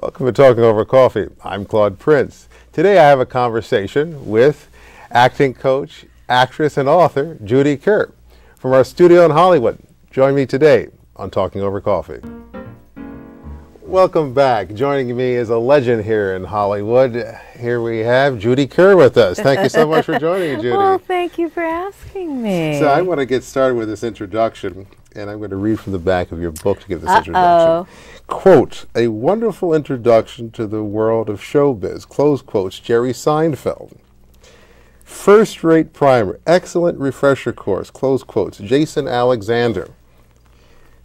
Welcome to Talking Over Coffee. I'm Claude Prince. Today I have a conversation with acting coach, actress, and author Judy Kerr from our studio in Hollywood. Join me today on Talking Over Coffee. Welcome back. Joining me is a legend here in Hollywood. Here we have Judy Kerr with us. Thank you so much for joining me, Judy. Well, thank you for asking me. So I want to get started with this introduction, and I'm going to read from the back of your book to give this introduction. Quote, a wonderful introduction to the world of showbiz, close quotes, Jerry Seinfeld. First-rate primer, excellent refresher course, close quotes, Jason Alexander.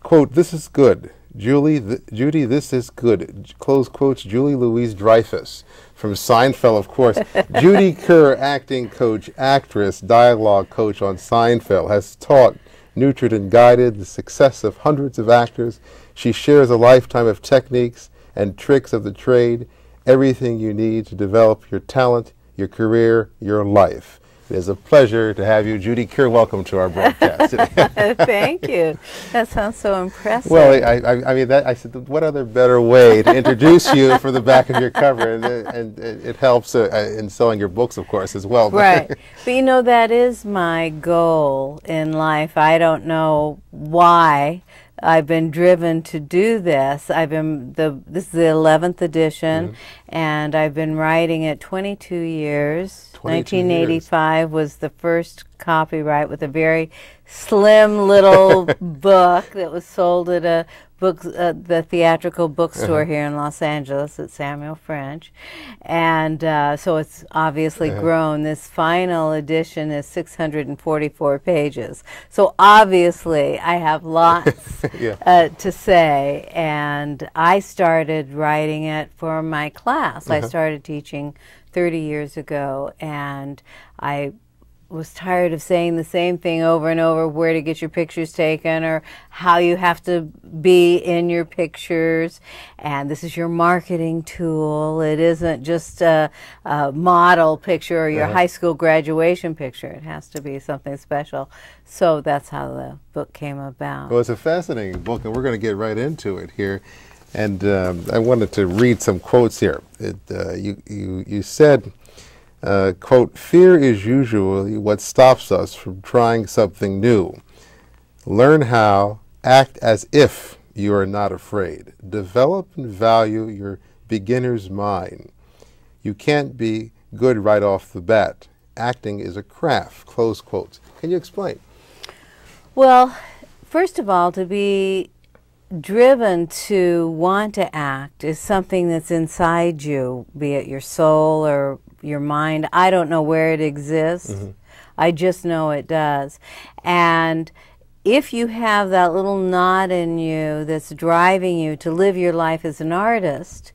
Quote, this is good. Judy, this is good. Close quotes, Julie Louis-Dreyfus. From Seinfeld, of course. Judy Kerr, acting coach, actress, dialogue coach on Seinfeld, has taught, nurtured, and guided the success of hundreds of actors. She shares a lifetime of techniques and tricks of the trade, everything you need to develop your talent, your career, your life. It is a pleasure to have you, Judy Kerr. Welcome to our broadcast today. Thank you. That sounds so impressive. Well, I mean, I said, what other better way to introduce you for the back of your cover? And it helps in selling your books, of course, as well. Right. But you know, that is my goal in life. I don't know why I've been driven to do this. This is the 11th edition, and I've been writing it 22 years. 1985 was the first copyright with a very slim little book that was sold at a the theatrical bookstore here in Los Angeles at Samuel French, and so it's obviously grown. This final edition is 644 pages, so obviously I have lots to say, and I started writing it for my class. I started teaching 30 years ago, and I was tired of saying the same thing over and over, where to get your pictures taken or how you have to be in your pictures. And this is your marketing tool. It isn't just a model picture or your high school graduation picture. It has to be something special. So that's how the book came about. Well, it's a fascinating book, and we're going to get right into it here. And I wanted to read some quotes here. You said, quote, fear is usually what stops us from trying something new. Learn how, act as if you are not afraid. Develop and value your beginner's mind. You can't be good right off the bat. Acting is a craft, close quotes. Can you explain? Well, first of all, to be driven to want to act is something that's inside you, be it your soul or your mind. I don't know where it exists. I just know it does. And if you have that little knot in you that's driving you to live your life as an artist,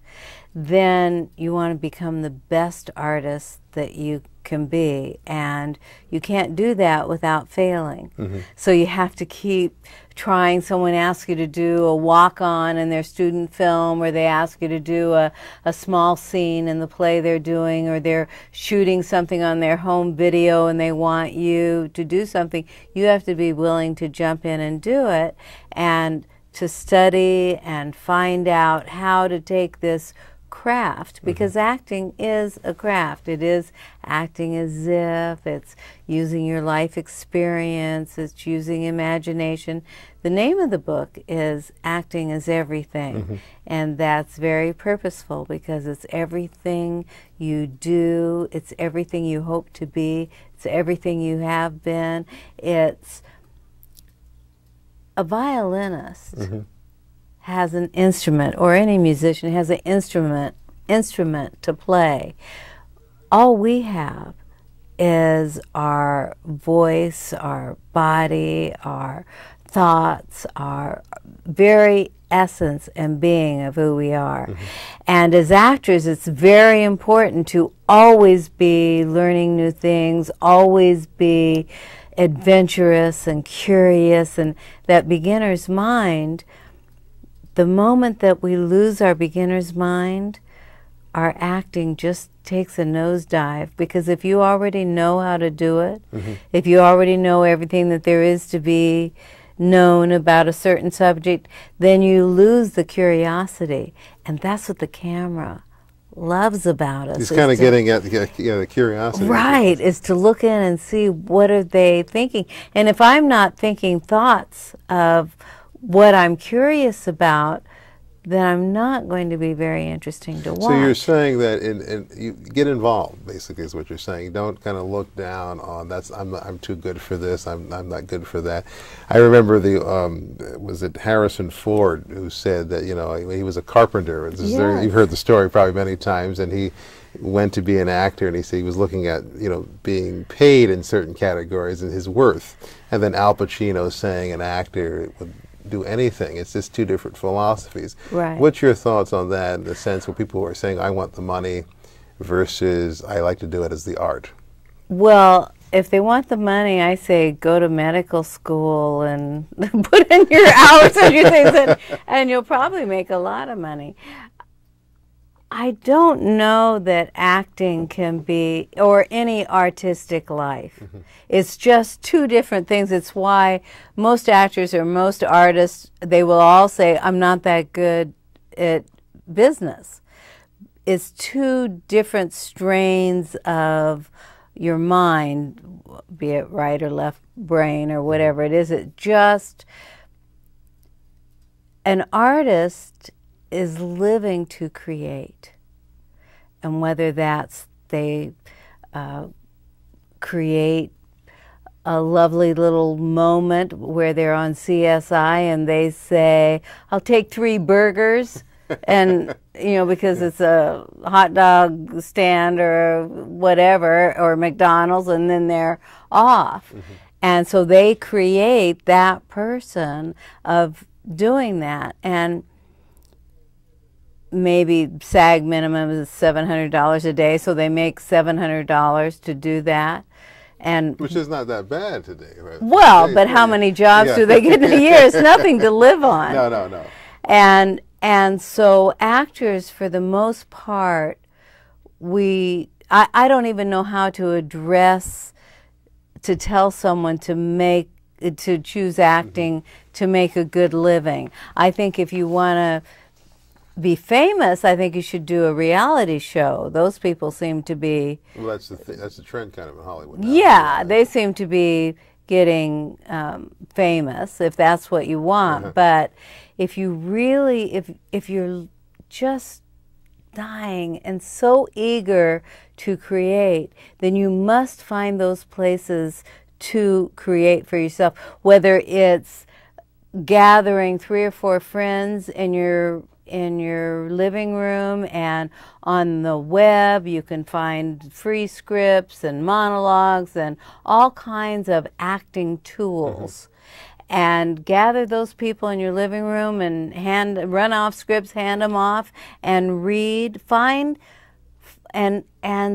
then you want to become the best artist that you can be, and you can't do that without failing. So you have to keep trying. Someone asks you to do a walk-on in their student film, or they ask you to do a small scene in the play they're doing, or they're shooting something on their home video and they want you to do something. You have to be willing to jump in and do it, and to study and find out how to take this craft, because acting is a craft. It is acting as if, it's using your life experience, it's using imagination. The name of the book is Acting is Everything, and that's very purposeful, because it's everything you do, it's everything you hope to be, it's everything you have been. It's a violinist has an instrument, or any musician has an instrument to play. All we have is our voice, our body, our thoughts, our very essence and being of who we are. And as actors, it's very important to always be learning new things, always be adventurous and curious, and that beginner's mind. The moment that we lose our beginner's mind, our acting just takes a nosedive, because if you already know how to do it, if you already know everything that there is to be known about a certain subject, then you lose the curiosity. And that's what the camera loves about us. He's kind of getting at the curiosity. Right, is to look in and see what are they thinking. And if I'm not thinking thoughts of what I'm curious about, then I'm not going to be very interesting to watch. So you're saying that you get involved, basically, is what you're saying. Don't kind of look down on I'm too good for this. I'm not good for that. I remember was it Harrison Ford who said that he was a carpenter. Yes. You've heard the story probably many times, and he went to be an actor, and he said he was looking at being paid in certain categories and his worth, and then Al Pacino saying an actor would do anything. It's just two different philosophies. Right. What's your thoughts on that, in the sense where people are saying, I want the money, versus I like to do it as the art? Well, if they want the money, I say go to medical school and put in your hours and your things, and you'll probably make a lot of money. I don't know that acting can be, or any artistic life. Mm-hmm. It's just two different things. It's why most actors or most artists, they will all say, I'm not that good at business. It's two different strains of your mind, be it right or left brain or whatever it is. It just, an artist is living to create. And whether that's they create a lovely little moment where they're on CSI and they say, I'll take 3 burgers, and because it's a hot dog stand or whatever, or McDonald's, and then they're off. Mm-hmm. And so they create that person of doing that. And maybe SAG minimum is $700 a day, so they make $700 to do that. And which is not that bad today. Right? Well, but how many jobs do they get in a year? It's nothing to live on. No. And so actors, for the most part, I don't even know how to tell someone to choose acting to make a good living. I think if you want to be famous, I think you should do a reality show. Those people seem to be... Well, that's the trend kind of in Hollywood now. Yeah, they seem to be getting famous, if that's what you want. Uh-huh. But if you really, if you're just dying and so eager to create, then you must find those places to create for yourself, whether it's gathering 3 or 4 friends in your living room, and on the web you can find free scripts and monologues and all kinds of acting tools. Mm-hmm. And gather those people in your living room and run off scripts, hand them off, and read. Find and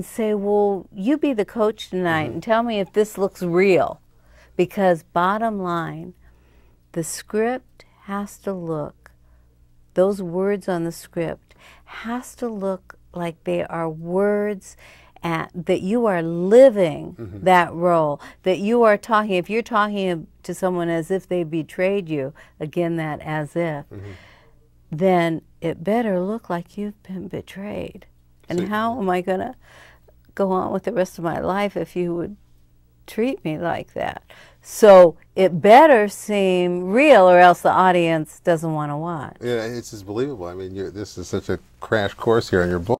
say, well, you be the coach tonight. Mm-hmm. And tell me if this looks real. Because bottom line, the script has to look, those words on the script has to look like they are words that you are living. Mm-hmm. that role, that you are talking. If you're talking to someone as if they betrayed you, again, that as if, mm-hmm. then it better look like you've been betrayed. And how am I going to go on with the rest of my life if you would treat me like that? So it better seem real, or else the audience doesn't want to watch. Yeah, it's just believable. I mean, this is such a crash course here in your book.